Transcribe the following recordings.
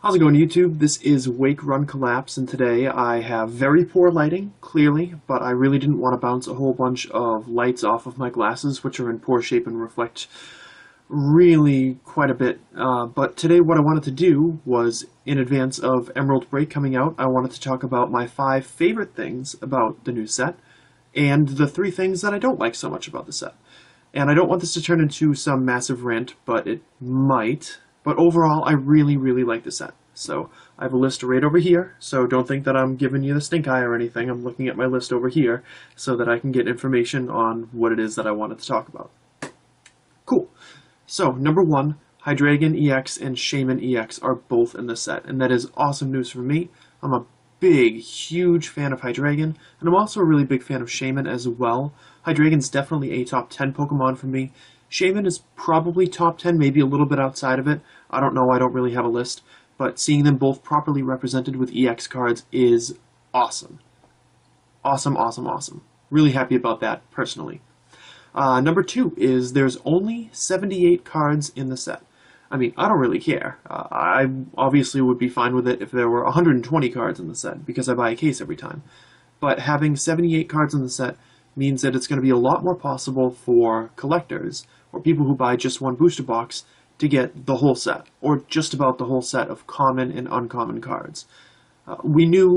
How's it going, YouTube? This is Wake Run Collapse, and today I have very poor lighting, clearly, but I really didn't want to bounce a whole bunch of lights off of my glasses, which are in poor shape and reflect really quite a bit. But today what I wanted to do was, in advance of Emerald Break coming out, I wanted to talk about my 5 favorite things about the new set, and the 3 things that I don't like so much about the set. And I don't want this to turn into some massive rant, but it might. But overall, I really, really like the set. So I have a list right over here, so don't think that I'm giving you the stink eye or anything. I'm looking at my list over here so that I can get information on what it is that I wanted to talk about. Cool. So, number 1, Hydreigon EX and Shaman EX are both in the set, and that is awesome news for me. I'm a big, huge fan of Hydreigon, and I'm also a really big fan of Shaman as well. Hydreigon's definitely a top 10 Pokemon for me. Shaman is probably top 10, maybe a little bit outside of it. I don't know, I don't really have a list. But seeing them both properly represented with EX cards is awesome. Awesome, awesome, awesome. Really happy about that, personally. Number 2 is there's only 78 cards in the set. I mean, I don't really care. I obviously would be fine with it if there were 120 cards in the set, because I buy a case every time. But having 78 cards in the set means that it's going to be a lot more possible for collectors, or people who buy just one booster box, to get the whole set, or just about the whole set of common and uncommon cards. We knew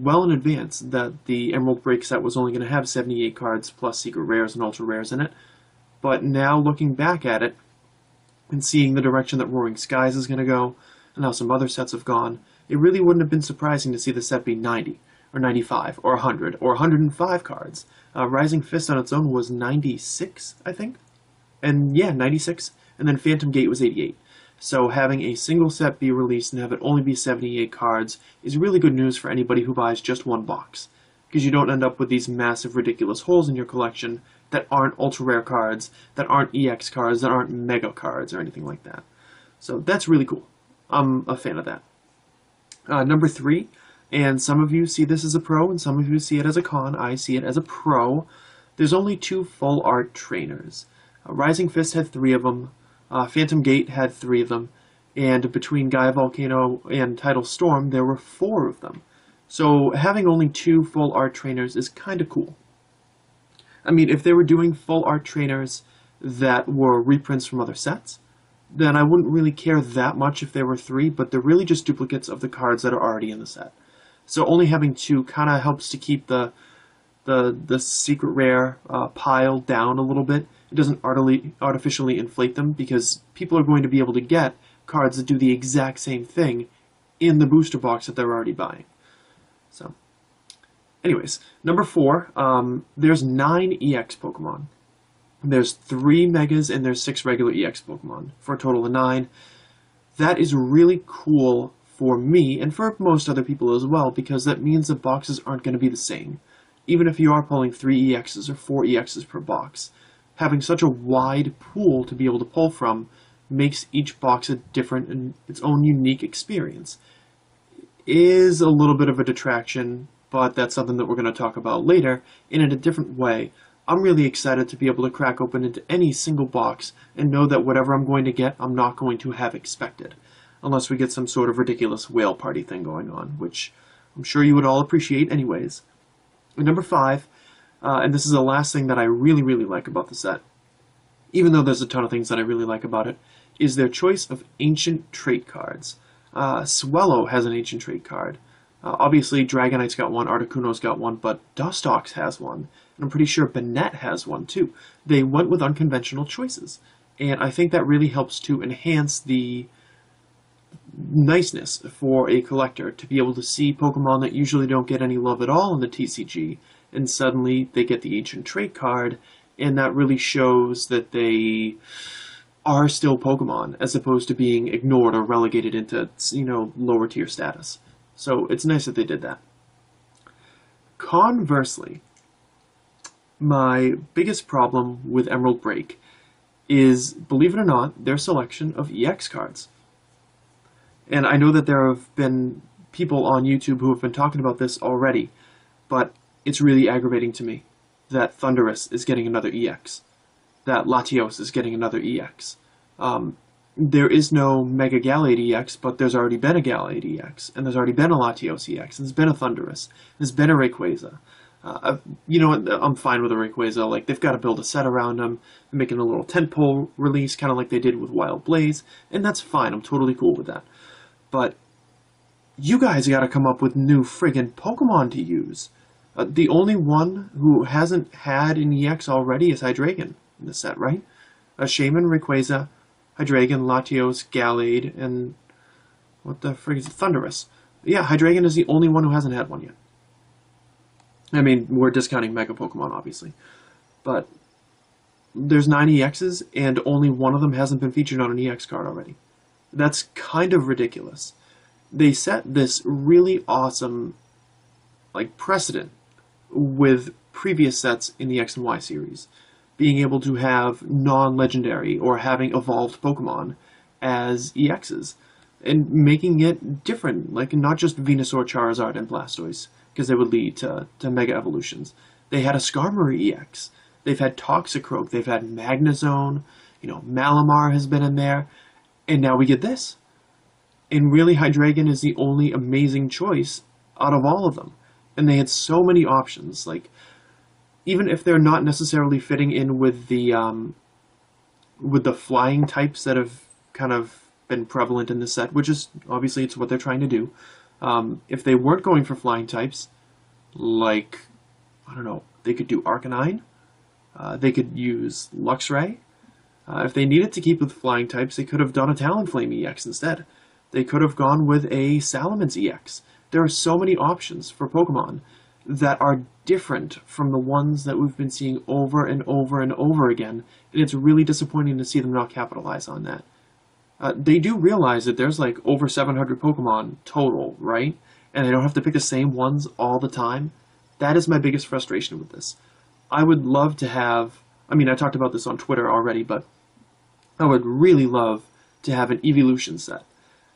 well in advance that the Emerald Break set was only going to have 78 cards plus secret rares and ultra rares in it, but now looking back at it, and seeing the direction that Roaring Skies is going to go, and how some other sets have gone, it really wouldn't have been surprising to see the set be 90, or 95, or 100, or 105 cards. Rising Fist on its own was 96, I think? And yeah, 96. And then Phantom Gate was 88. So having a single set be released and have it only be 78 cards is really good news for anybody who buys just one box, because you don't end up with these massive, ridiculous holes in your collection that aren't ultra-rare cards, that aren't EX cards, that aren't mega cards, or anything like that. So that's really cool. I'm a fan of that. Number 3, and some of you see this as a pro, and some of you see it as a con. I see it as a pro. There's only 2 full art trainers. Rising Fist had 3 of them. Phantom Gate had 3 of them, and between Gaia Volcano and Tidal Storm, there were 4 of them. So having only 2 full art trainers is kind of cool. I mean, if they were doing full art trainers that were reprints from other sets, then I wouldn't really care that much if there were 3, but they're really just duplicates of the cards that are already in the set. So only having 2 kind of helps to keep the secret rare pile down a little bit. It doesn't artificially inflate them, because people are going to be able to get cards that do the exact same thing in the booster box that they're already buying. So, anyways, number 4, there's 9 EX Pokemon. There's 3 Megas and there's 6 regular EX Pokemon, for a total of 9. That is really cool for me, and for most other people as well, because that means the boxes aren't going to be the same. Even if you are pulling 3 EXs or 4 EXs per box, having such a wide pool to be able to pull from makes each box a different and its own unique experience. Is a little bit of a detraction, but that's something that we're going to talk about later, and in a different way. I'm really excited to be able to crack open into any single box and know that whatever I'm going to get, I'm not going to have expected. Unless we get some sort of ridiculous whale party thing going on, which I'm sure you would all appreciate anyways. And number 5, and this is the last thing that I really, really like about the set, even though there's a ton of things that I really like about it, is their choice of ancient trait cards. Swellow has an ancient trait card. Obviously, Dragonite's got one, Articuno's got one, but Dustox has one, and I'm pretty sure Banette has one too. They went with unconventional choices, and I think that really helps to enhance the niceness for a collector to be able to see Pokemon that usually don't get any love at all in the TCG, and suddenly they get the ancient trait card, and that really shows that they are still Pokemon, as opposed to being ignored or relegated into, lower tier status. So it's nice that they did that. Conversely, my biggest problem with Emerald Break is, believe it or not, their selection of EX cards. And I know that there have been people on YouTube who have been talking about this already, but it's really aggravating to me that Thundurus is getting another EX, that Latios is getting another EX. there is no Mega Gallade EX, but there's already been a Gallade EX, and there's already been a Latios EX, and there's been a Thundurus, there's been a Rayquaza. You know what, I'm fine with a Rayquaza. Like, they've got to build a set around them, making a little tentpole release, kind of like they did with Wild Blaze, and that's fine. I'm totally cool with that. But you guys got to come up with new friggin' Pokemon to use. The only one who hasn't had an EX already is Hydreigon in the set, right? Shaman, Rayquaza, Hydreigon, Latios, Gallade, and what the frig is it? Thundurus. Yeah, Hydreigon is the only one who hasn't had one yet. I mean, we're discounting Mega Pokemon, obviously. But there's 9 EXs, and only one of them hasn't been featured on an EX card already. That's kind of ridiculous. They set this really awesome, like, precedent with previous sets in the X and Y series. Being able to have non-legendary or having evolved Pokemon as EXs. And making it different, like not just Venusaur, Charizard, and Blastoise, because they would lead to Mega Evolutions. They had a Skarmory EX. They've had Toxicroak. They've had Magnezone. You know, Malamar has been in there. And now we get this. And really, Hydreigon is the only amazing choice out of all of them. And they had so many options. Like, even if they're not necessarily fitting in with the flying types that have kind of been prevalent in the set, which is, obviously, it's what they're trying to do. If they weren't going for flying types, like, I don't know, they could do Arcanine. They could use Luxray. If they needed to keep with flying types, they could have done a Talonflame EX instead. They could have gone with a Salamence EX. There are so many options for Pokemon that are different from the ones that we've been seeing over and over and over again, and it's really disappointing to see them not capitalize on that. They do realize that there's like over 700 Pokemon total, right? And they don't have to pick the same ones all the time. That is my biggest frustration with this. I would love to have, I mean, I talked about this on Twitter already, but I would really love to have an Evolution set.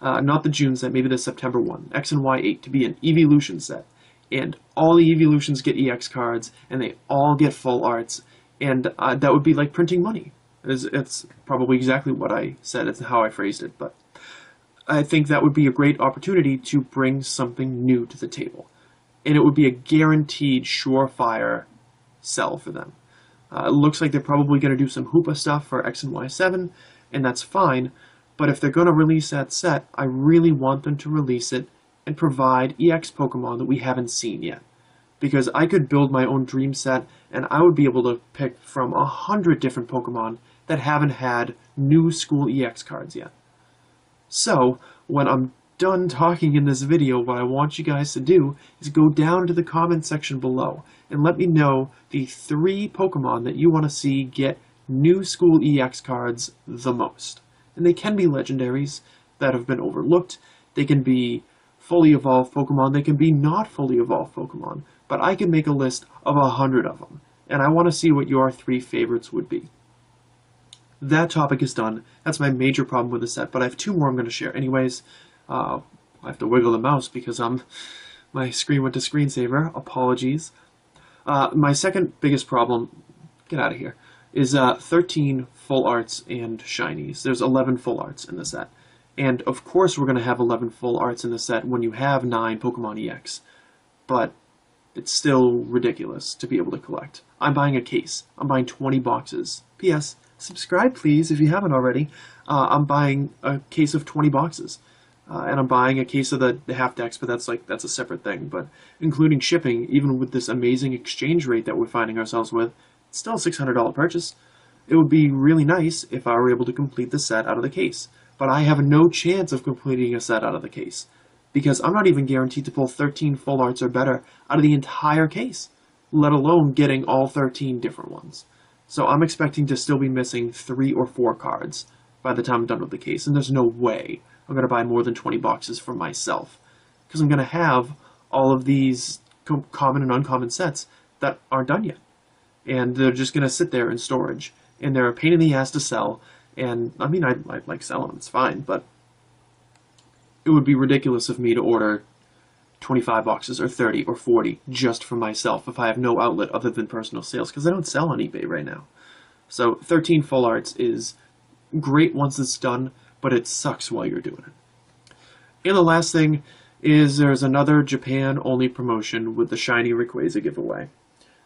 Not the June set, maybe the September one, X and Y 8, to be an Evolution set. And all the Evolutions get EX cards, and they all get full arts, and that would be like printing money. It's probably exactly what I said, it's how I phrased it, but I think that would be a great opportunity to bring something new to the table. And it would be a guaranteed, surefire sell for them. It looks like they're probably going to do some Hoopa stuff for X and Y7, and that's fine, but if they're going to release that set, I really want them to release it and provide EX Pokemon that we haven't seen yet. Because I could build my own dream set, and I would be able to pick from 100 different Pokemon that haven't had new school EX cards yet. So, when I'm done talking in this video, what I want you guys to do is go down to the comment section below and let me know the 3 Pokemon that you want to see get new school EX cards the most. And they can be legendaries that have been overlooked. They can be fully evolved Pokemon. They can be not fully evolved Pokemon. But I can make a list of 100 of them. And I want to see what your 3 favorites would be. That topic is done. That's my major problem with the set. But I have 2 more I'm going to share. Anyways, I have to wiggle the mouse because my screen went to screensaver. Apologies. My second biggest problem, get out of here, is 13 full arts and shinies. There's 11 full arts in the set. And of course we're going to have 11 full arts in the set when you have 9 Pokemon EX. But it's still ridiculous to be able to collect. I'm buying a case. I'm buying 20 boxes. P.S. Subscribe please if you haven't already. I'm buying a case of 20 boxes. And I'm buying a case of the half decks, but that's a separate thing. But including shipping, even with this amazing exchange rate that we're finding ourselves with, it's still a $600 purchase. It would be really nice if I were able to complete the set out of the case. But I have no chance of completing a set out of the case. Because I'm not even guaranteed to pull 13 full arts or better out of the entire case. Let alone getting all 13 different ones. So I'm expecting to still be missing 3 or 4 cards by the time I'm done with the case. And there's no way I'm going to buy more than 20 boxes for myself. Because I'm going to have all of these common and uncommon sets that aren't done yet. And they're just going to sit there in storage. And they're a pain in the ass to sell. And, I mean, I'd like selling them, it's fine. But it would be ridiculous of me to order 25 boxes or 30 or 40 just for myself if I have no outlet other than personal sales. Because I don't sell on eBay right now. So 13 full arts is great once it's done. but it sucks while you're doing it. And the last thing is there's another Japan-only promotion with the shiny Rayquaza giveaway.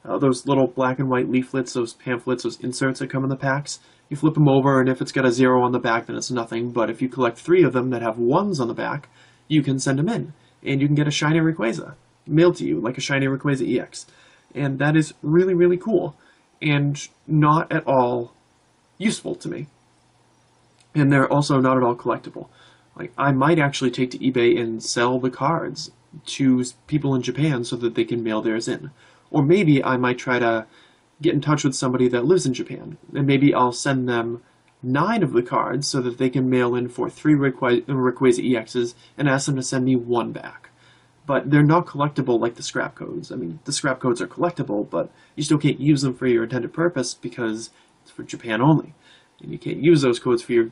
Those little black and white leaflets, those pamphlets, those inserts that come in the packs, you flip them over, and if it's got a 0 on the back, then it's nothing. But if you collect 3 of them that have 1s on the back, you can send them in, and you can get a shiny Rayquaza mailed to you, like a shiny Rayquaza EX. And that is really, really cool, and not at all useful to me. And they're also not at all collectible. Like, I might actually take to eBay and sell the cards to people in Japan so that they can mail theirs in. Or maybe I might try to get in touch with somebody that lives in Japan, and maybe I'll send them 9 of the cards so that they can mail in for 3 Rayquaza EXs and ask them to send me 1 back. But they're not collectible like the scrap codes. I mean, the scrap codes are collectible, but you still can't use them for your intended purpose because it's for Japan only. And you can't use those codes for your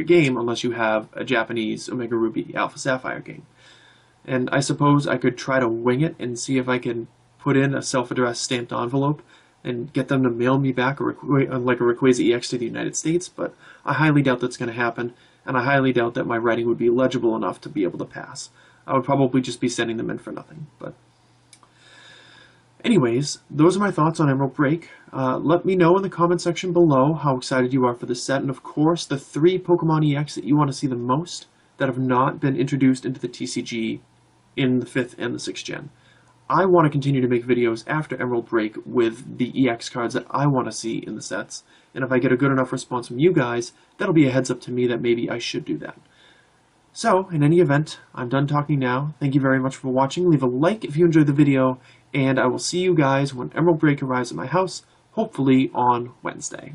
game unless you have a Japanese Omega Ruby Alpha Sapphire game. And I suppose I could try to wing it and see if I can put in a self-addressed stamped envelope and get them to mail me back like a Rayquaza EX to the United States, but I highly doubt that's going to happen, and I highly doubt that my writing would be legible enough to be able to pass. I would probably just be sending them in for nothing. But anyways, those are my thoughts on Emerald Break. Let me know in the comment section below how excited you are for this set, and of course the 3 Pokemon EX that you want to see the most that have not been introduced into the TCG in the 5th and the 6th gen. I want to continue to make videos after Emerald Break with the EX cards that I want to see in the sets, and if I get a good enough response from you guys, that'll be a heads up to me that maybe I should do that. So, in any event, I'm done talking now. Thank you very much for watching. Leave a like if you enjoyed the video, and I will see you guys when Emerald Break arrives at my house, hopefully on Wednesday.